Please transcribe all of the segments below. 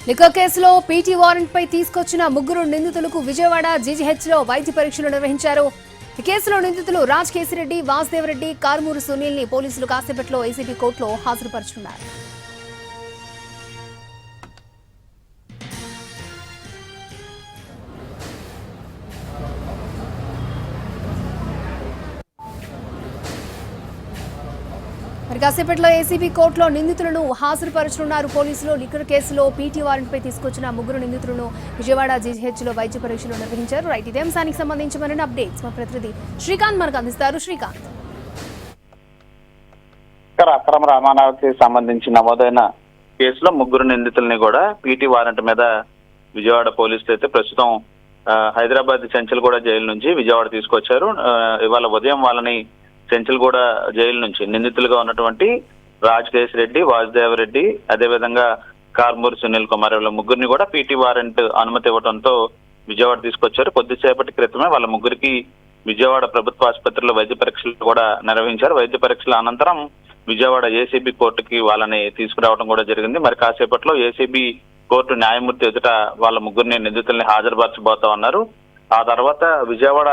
Liquor కేసులో PT warrant పై తీసుకొచ్చిన ముగ్గురు నిందితులకు విజయవాడ జీజీహెచ్లో వైద్య పరీక్షలు నిర్వహించారు. ఈ కేసులో నిందితులు రాజ్ కేసిరెడ్డి, వాసుదేవరెడ్డి, కార్మూరు సునీల్ ని పోలీసులు కాసేపట్లో ఏసీబీ కోర్టులో హాజరుపరుచున్నారు. మరి కాసేపట్లో ఏసీబీ కోర్టులో నిందితులను హాజరుపరచనున్నారు పోలీసులు. లిక్కర్ కేసులో పీటీ వారెంట్ పై తీసుకొచ్చిన ముగ్గురు నిందితులను విజయవాడ జీజీహెచ్లో వైద్య పరీక్షలు నిర్వహించారు. రైట్, ఇదే అంశానికి సంబంధించి మరిన్ని అప్డేట్స్ మా ప్రతినిధి శ్రీకాంత్ మనకు అందిస్తారు. శ్రీకాంత్, అక్రమ రవాణాకి సంబంధించి నమోదైన కేసులో ముగ్గురు నిందితుల్ని కూడా పీటీ వారెంట్ మీద విజయవాడ పోలీసులు అయితే ప్రస్తుతం హైదరాబాద్ చెంచల్గూడ జైలు నుంచి విజయవాడ తీసుకొచ్చారు. ఇవాళ ఉదయం వాళ్ళని చెంచల్గూడ జైలు నుంచి నిందితులుగా ఉన్నటువంటి రాజ్ కేసిరెడ్డి, వాసుదేవరెడ్డి, అదేవిధంగా కార్మూరు సునీల్ కుమార్ వీళ్ళ ముగ్గురిని కూడా పీటీ వారెంట్ అనుమతి ఇవ్వడంతో విజయవాడ తీసుకొచ్చారు. కొద్దిసేపటి క్రితమే వాళ్ళ ముగ్గురికి విజయవాడ ప్రభుత్వ ఆసుపత్రిలో వైద్య పరీక్షలు కూడా నిర్వహించారు. వైద్య పరీక్షల అనంతరం విజయవాడ ఏసీబీ కోర్టుకి వాళ్ళని తీసుకురావడం కూడా జరిగింది. మరి కాసేపట్లో ఏసీబీ కోర్టు న్యాయమూర్తి ఎదుట వాళ్ళ ముగ్గురిని నిందితుల్ని హాజరుపరచబోతా ఉన్నారు. ఆ తర్వాత విజయవాడ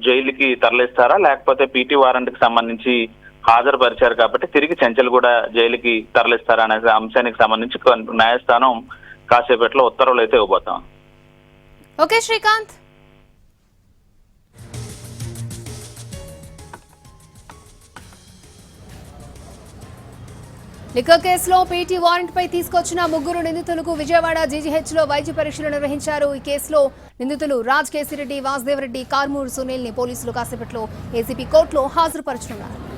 జైలుకి తరలిస్తారా లేకపోతే పీటీ వారెంట్ కి సంబంధించి హాజరుపరిచారు కాబట్టి తిరిగి చెంచల్గూడ జైలుకి తరలిస్తారా అనే అంశానికి సంబంధించి న్యాయస్థానం కాసేపట్లో ఉత్తర్వులు అయితే ఇవ్వబోతాం. ఓకే శ్రీకాంత్. లిక్కర్ కేసులో పీటీ వారెంట్ పై తీసుకొచ్చిన ముగ్గురు నిందితులకు విజయవాడ జీజీహెచ్లో వైద్య పరీక్షలు నిర్వహించారు. ఈ కేసులో నిందితులు రాజ్ కేసిరెడ్డి, వాసుదేవరెడ్డి, కార్మూరు సునీల్ ని పోలీసులు కాసేపట్లో ఏసీబీ కోర్టులో హాజరుపరచనున్నారు.